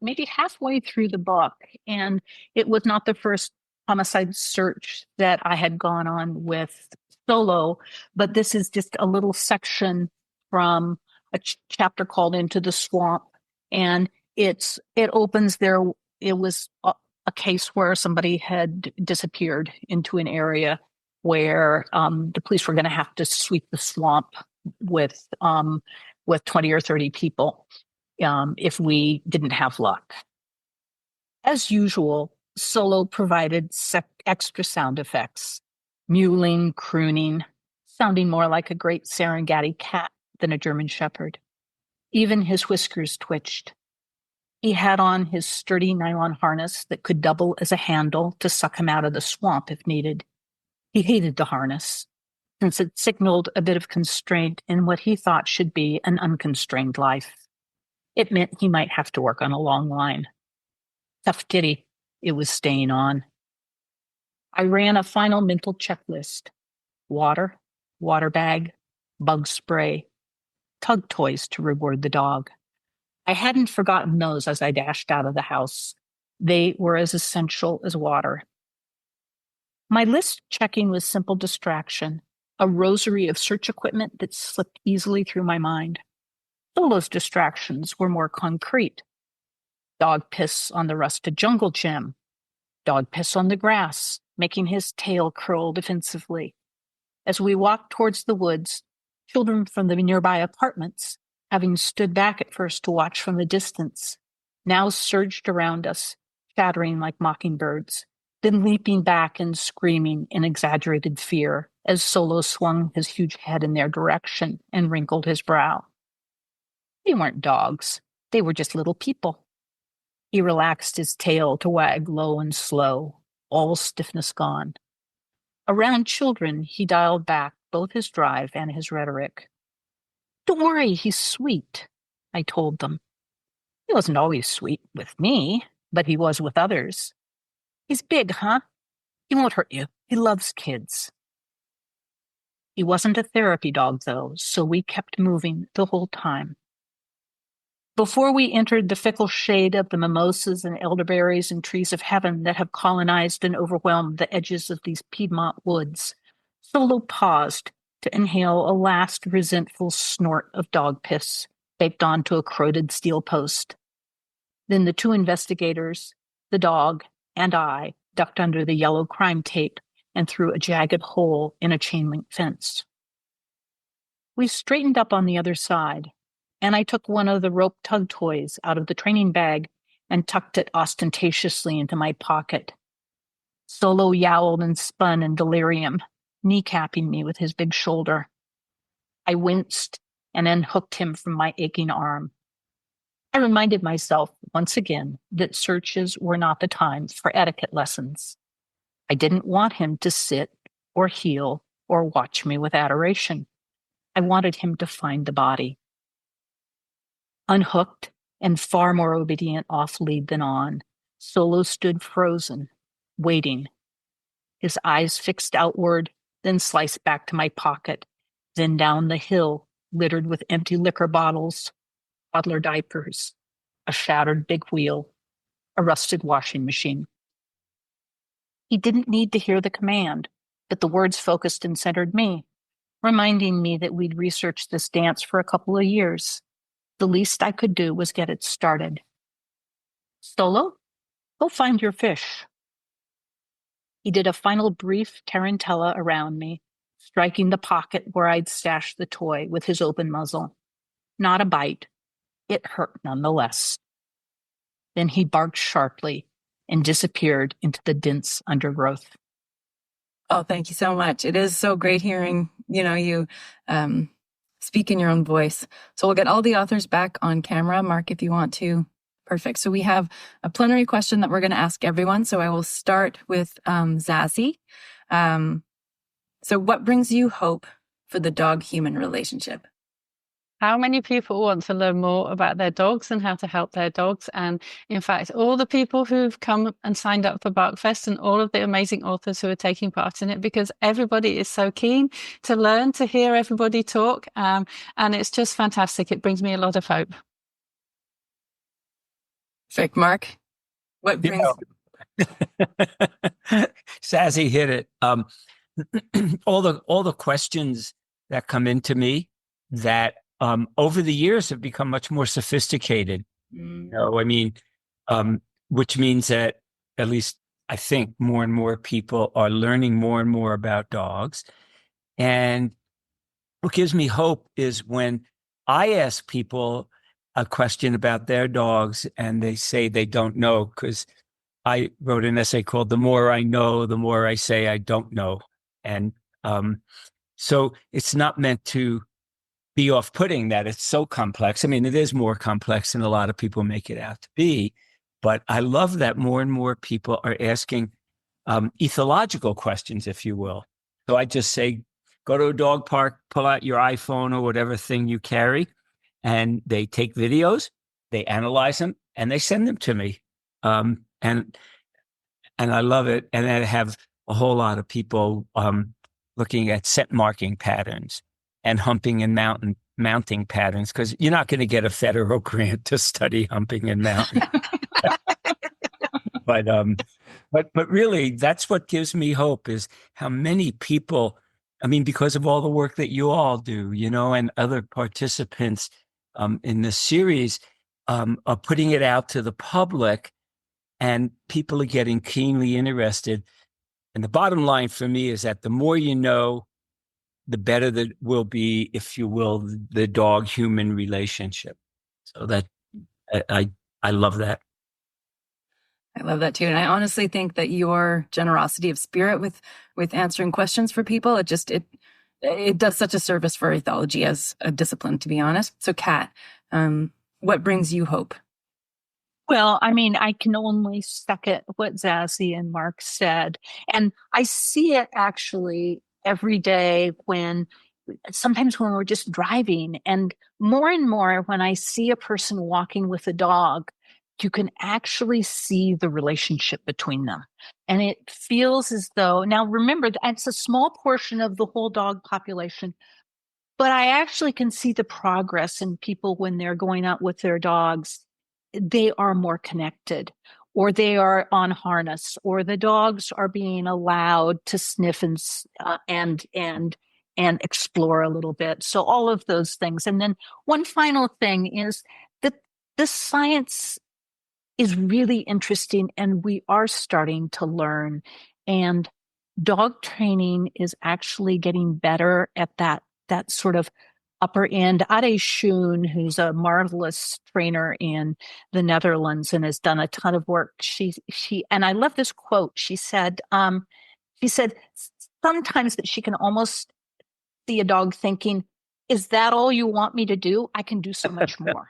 maybe halfway through the book, and it was not the first homicide search that I had gone on with Solo, but this is just a little section from a chapter called Into the Swamp. And it opens there. It was a case where somebody had disappeared into an area where the police were going to have to sweep the swamp with 20 or 30 people if we didn't have luck. As usual, Solo provided extra sound effects, mewling, crooning, sounding more like a great Serengeti cat than a German Shepherd. Even his whiskers twitched. He had on his sturdy nylon harness that could double as a handle to suck him out of the swamp if needed. He hated the harness, since it signaled a bit of constraint in what he thought should be an unconstrained life. It meant he might have to work on a long line. Tough titty, it was staying on. I ran a final mental checklist. Water, water bag, bug spray, tug toys to reward the dog. I hadn't forgotten those as I dashed out of the house. They were as essential as water. My list checking was simple distraction, a rosary of search equipment that slipped easily through my mind. Solo's distractions were more concrete. Dog piss on the rusted jungle gym. Dog piss on the grass, making his tail curl defensively. As we walked towards the woods, children from the nearby apartments, having stood back at first to watch from a distance, now surged around us, chattering like mockingbirds, then leaping back and screaming in exaggerated fear as Solo swung his huge head in their direction and wrinkled his brow. They weren't dogs. They were just little people. He relaxed his tail to wag low and slow, all stiffness gone. Around children, he dialed back both his drive and his rhetoric. Don't worry, he's sweet, I told them. He wasn't always sweet with me, but he was with others. He's big, huh? He won't hurt you. He loves kids. He wasn't a therapy dog, though, so we kept moving the whole time. Before we entered the fickle shade of the mimosas and elderberries and trees of heaven that have colonized and overwhelmed the edges of these Piedmont woods, Solo paused to inhale a last resentful snort of dog piss baked onto a corroded steel post. Then the two investigators, the dog, and I ducked under the yellow crime tape and through a jagged hole in a chain-link fence. We straightened up on the other side, and I took one of the rope tug toys out of the training bag and tucked it ostentatiously into my pocket. Solo yowled and spun in delirium, kneecapping me with his big shoulder. I winced and unhooked him from my aching arm. I reminded myself once again that searches were not the time for etiquette lessons. I didn't want him to sit or heel or watch me with adoration. I wanted him to find the body. Unhooked and far more obedient off lead than on, Solo stood frozen, waiting. His eyes fixed outward, then sliced back to my pocket, then down the hill littered with empty liquor bottles, toddler diapers, a shattered big wheel, a rusted washing machine. He didn't need to hear the command, but the words focused and centered me, reminding me that we'd researched this dance for a couple of years. The least I could do was get it started. Solo, go find your fish. He did a final brief tarantella around me, striking the pocket where I'd stashed the toy with his open muzzle. Not a bite. It hurt nonetheless. Then he barked sharply and disappeared into the dense undergrowth. Oh, thank you so much. It is so great hearing, you speak in your own voice. So we'll get all the authors back on camera. Marc, if you want to. Perfect. So we have a plenary question that we're going to ask everyone. So I will start with Zazie. So what brings you hope for the dog-human relationship? How many people want to learn more about their dogs and how to help their dogs? And in fact, all the people who've come and signed up for BarkFest and all of the amazing authors who are taking part in it, because everybody is so keen to learn, to hear everybody talk. And it's just fantastic. It brings me a lot of hope. Perfect. Marc, what brings... Zazie hit it. All the questions that come into me that over the years have become much more sophisticated. Which means that at least I think more and more people are learning more and more about dogs. And what gives me hope is when I ask people a question about their dogs and they say they don't know, because I wrote an essay called "The More I Know, the More I Say I Don't Know." And so it's not meant to be off-putting that it's so complex. I mean, it is more complex than a lot of people make it out to be. But I love that more and more people are asking ethological questions, if you will. So I just say, go to a dog park, pull out your iPhone or whatever thing you carry, and they take videos, they analyze them, and they send them to me. And I love it. And I have a whole lot of people looking at scent marking patterns and humping and mounting patterns, because you're not going to get a federal grant to study humping and mounting. But really, that's what gives me hope, is how many people, I mean, because of all the work that you all do, and other participants in this series are putting it out to the public, and people are getting keenly interested. And the bottom line for me is that the more you know, the better that will be, if you will, the dog-human relationship. So that I love that. I love that too. And I honestly think that your generosity of spirit with answering questions for people, it does such a service for ethology as a discipline, to be honest. So Kat, what brings you hope? Well, I mean, I can only second what Zazie and Marc said. And I see it actually every day sometimes when we're just driving, and more when I see a person walking with a dog, you can actually see the relationship between them. And it feels as though, now remember, it's a small portion of the whole dog population, but I actually can see the progress in people when they're going out with their dogs. They are more connected, or they are on harness, or the dogs are being allowed to sniff and explore a little bit. So all of those things. And then one final thing is that the science is really interesting, and we are starting to learn. And dog training is actually getting better at that sort of upper end. Ade Schoen, who's a marvelous trainer in the Netherlands and has done a ton of work. She and I love this quote. She said sometimes that she can almost see a dog thinking, "Is that all you want me to do? I can do so much more."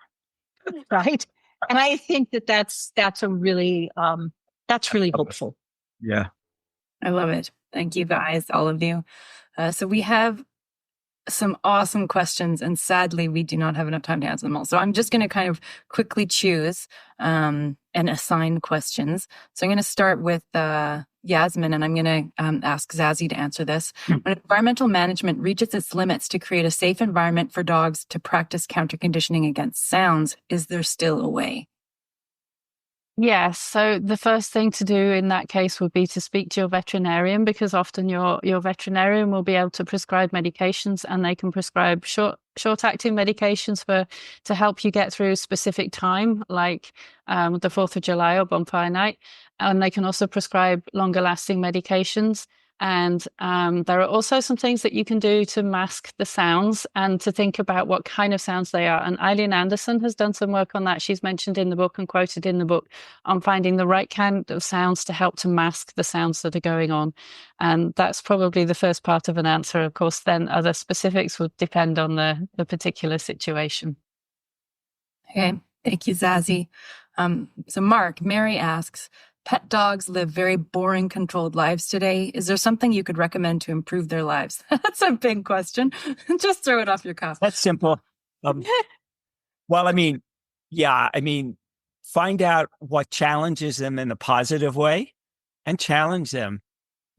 Right? And I think that's really hopeful. Yeah. I love it. Thank you guys, all of you. So we have some awesome questions, and sadly, we do not have enough time to answer them all. So I'm just going to kind of quickly choose and assign questions. So I'm going to start with Yasmin, and I'm going to ask Zazie to answer this. When environmental management reaches its limits to create a safe environment for dogs to practice counter-conditioning against sounds, is there still a way? Yes. So the first thing to do in that case would be to speak to your veterinarian, because often your veterinarian will be able to prescribe medications, and they can prescribe short-acting medications to help you get through a specific time, like the 4th of July or bonfire night. And they can also prescribe longer-lasting medications. And there are also some things that you can do to mask the sounds and to think about what kind of sounds they are. And Eileen Anderson has done some work on that. She's mentioned in the book and quoted in the book on finding the right kind of sounds to help to mask the sounds that are going on. And that's probably the first part of an answer. Of course, then other specifics would depend on the particular situation. Okay, thank you, Zazie. So Mark, Mary asks, pet dogs live very boring, controlled lives today. Is there something you could recommend to improve their lives? That's a big question. Just throw it off your cuff. That's simple. Well, find out what challenges them in a positive way and challenge them.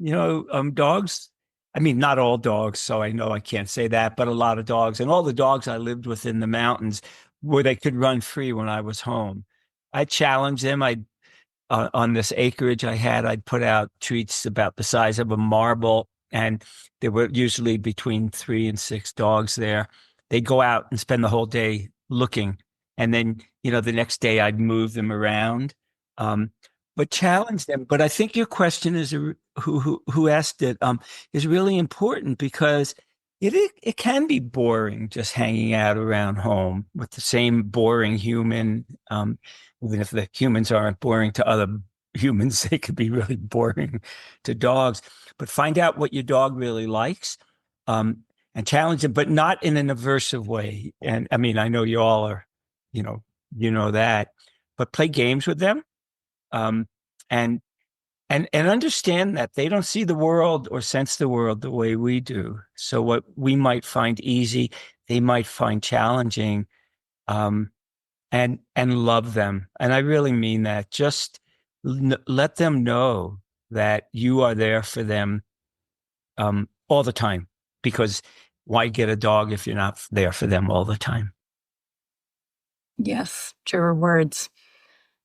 Dogs, not all dogs, so I know I can't say that, but a lot of dogs, and all the dogs I lived with in the mountains where they could run free when I was home. I challenged them. On this acreage I'd put out treats about the size of a marble, and there were usually between 3 and 6 dogs there. They'd go out and spend the whole day looking, and then the next day I'd move them around, but challenge them. But I think your question is who asked it is really important, because it can be boring just hanging out around home with the same boring human. Even if the humans aren't boring to other humans, they could be really boring to dogs. But find out what your dog really likes, and challenge them, but not in an aversive way. And I know you all are, that, but play games with them, and understand that they don't see the world or sense the world the way we do. So what we might find easy, they might find challenging. And love them. And I really mean that. Just let them know that you are there for them all the time, because why get a dog if you're not there for them all the time? Yes, truer words.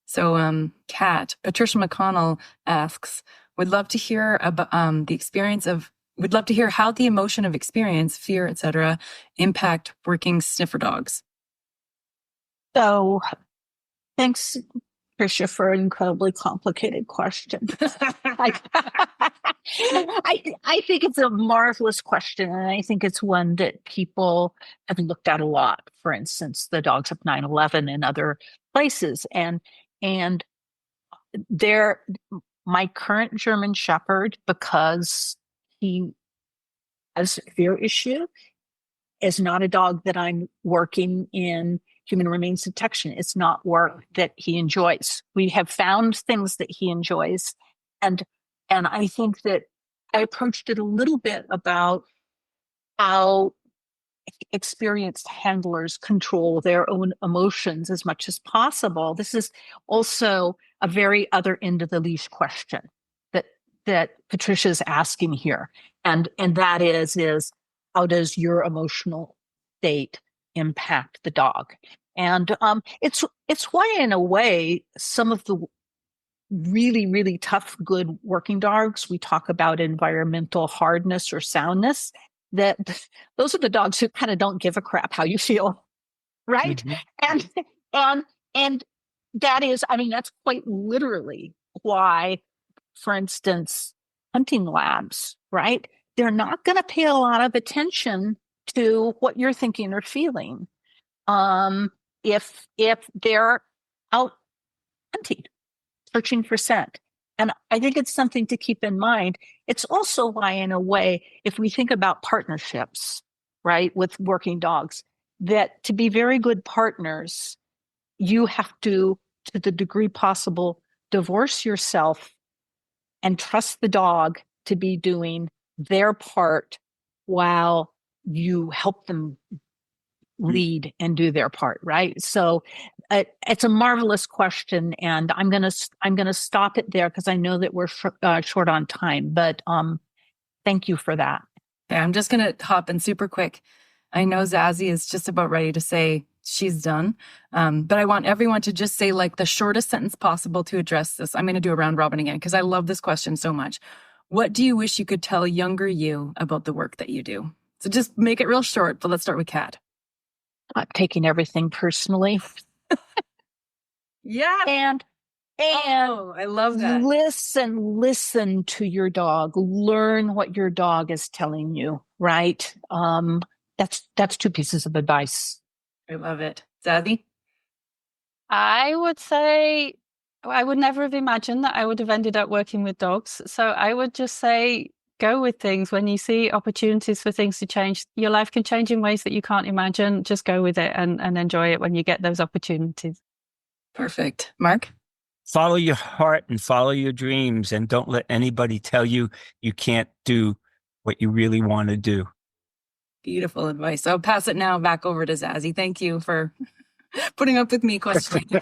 So, Kat, Patricia McConnell asks, would love to hear about would love to hear how the emotion of experience, fear, etc., impact working sniffer dogs. So thanks, Tricia, for an incredibly complicated question. I think it's a marvelous question, and I think it's one that people have looked at a lot. For instance, the dogs of 9/11 and other places, and my current German Shepherd, because he has a fear issue, is not a dog that I'm working in human remains detection. It's not work that he enjoys. We have found things that he enjoys. And I think that I approached it a little bit about how experienced handlers control their own emotions as much as possible. This is also a very other end of the leash question that Patricia's asking here. And that is how does your emotional state impact the dog? And it's why, in a way, some of the really, really tough, good working dogs, we talk about environmental hardness or soundness, that those are the dogs who kind of don't give a crap how you feel, right? Mm-hmm. And that is, that's quite literally why, for instance, hunting labs, right? They're not going to pay a lot of attention to what you're thinking or feeling if they're out hunting, searching for scent. And I think it's something to keep in mind. It's also why, in a way, if we think about partnerships, right, with working dogs, that to be very good partners, you have to the degree possible, divorce yourself and trust the dog to be doing their part while you help them lead and do their part, right? So it's a marvelous question, and I'm gonna stop it there because I know that we're short on time. But thank you for that. Yeah, I'm just gonna hop in super quick. I know Zazie is just about ready to say she's done, but I want everyone to just say like the shortest sentence possible to address this. I'm gonna do a round robin again because I love this question so much. What do you wish you could tell younger you about the work that you do? So just make it real short, but let's start with Kat. Not taking everything personally. Yeah. And I love that. Listen to your dog. Learn what your dog is telling you, right? That's two pieces of advice. I love it. Zazie? I would say I would never have imagined that I would have ended up working with dogs. So I would just say go with things. When you see opportunities for things to change, your life can change in ways that you can't imagine. Just go with it and enjoy it when you get those opportunities. Perfect. Marc? Follow your heart and follow your dreams, and don't let anybody tell you you can't do what you really want to do. Beautiful advice. I'll pass it now back over to Zazie. Thank you for putting up with me questioning.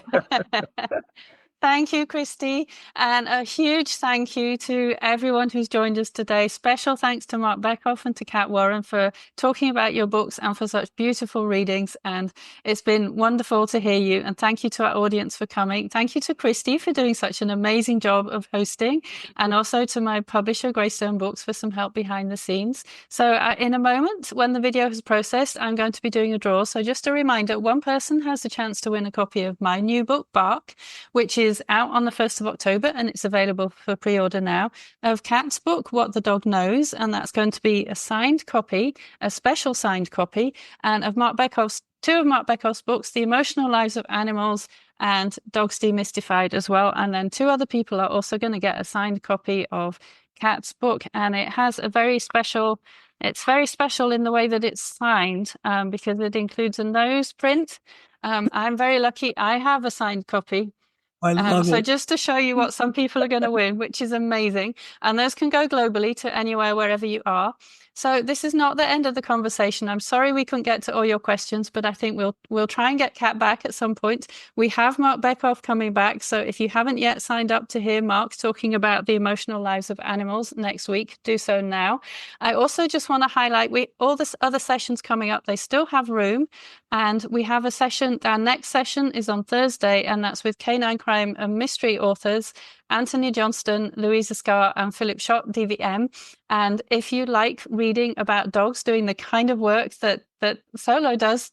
Thank you, Christy. And a huge thank you to everyone who's joined us today. Special thanks to Marc Bekoff and to Kat Warren for talking about your books and for such beautiful readings. And it's been wonderful to hear you. And thank you to our audience for coming. Thank you to Christy for doing such an amazing job of hosting. And also to my publisher, Greystone Books, for some help behind the scenes. So in a moment, when the video has processed, I'm going to be doing a draw. So just a reminder, one person has a chance to win a copy of my new book, Bark, which is out on the 1st of October, and it's available for pre-order now, of Kat's book, What the Dog Knows, and that's going to be a signed copy, a special signed copy, and of two of Marc Bekoff's books, The Emotional Lives of Animals and Dogs Demystified as well. And then 2 other people are also going to get a signed copy of Kat's book, and it has it's very special in the way that it's signed, because it includes a nose print. I'm very lucky. I have a signed copy. I love so it. just to show you what some people are going to win, which is amazing. And those can go globally to anywhere, wherever you are. So this is not the end of the conversation. I'm sorry we couldn't get to all your questions, but I think we'll try and get Kat back at some point. We have Marc Bekoff coming back. So if you haven't yet signed up to hear Marc talking about the emotional lives of animals next week, do so now. I also just want to highlight all this other sessions coming up, they still have room. And we have a session, our next session is on Thursday, and that's with canine crime and mystery authors, Anthony Johnston, Louisa Scarr, and Philip Schott, DVM. And if you like reading about dogs doing the kind of work that Solo does,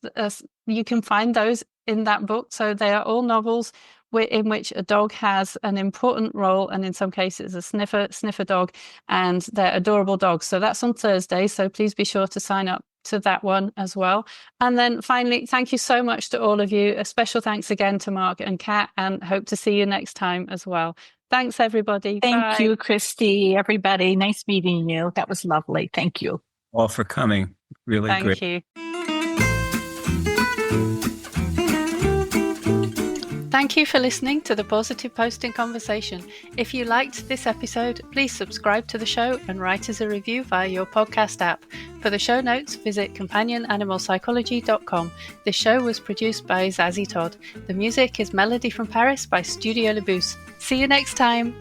you can find those in that book. So they are all novels in which a dog has an important role, and in some cases a sniffer dog, and they're adorable dogs. So that's on Thursday. So please be sure to sign up to that one as well. And then finally, thank you so much to all of you. A special thanks again to Marc and Kat, and hope to see you next time as well. Thanks, everybody. Thank you, Christy. Everybody, nice meeting you. That was lovely. Thank you all for coming. Really great. Thank you. Thank you for listening to the Positive Posting Conversation. If you liked this episode, please subscribe to the show and write us a review via your podcast app. For the show notes, visit companionanimalpsychology.com. This show was produced by Zazie Todd. The music is Melody from Paris by Studio Le Bousse. See you next time.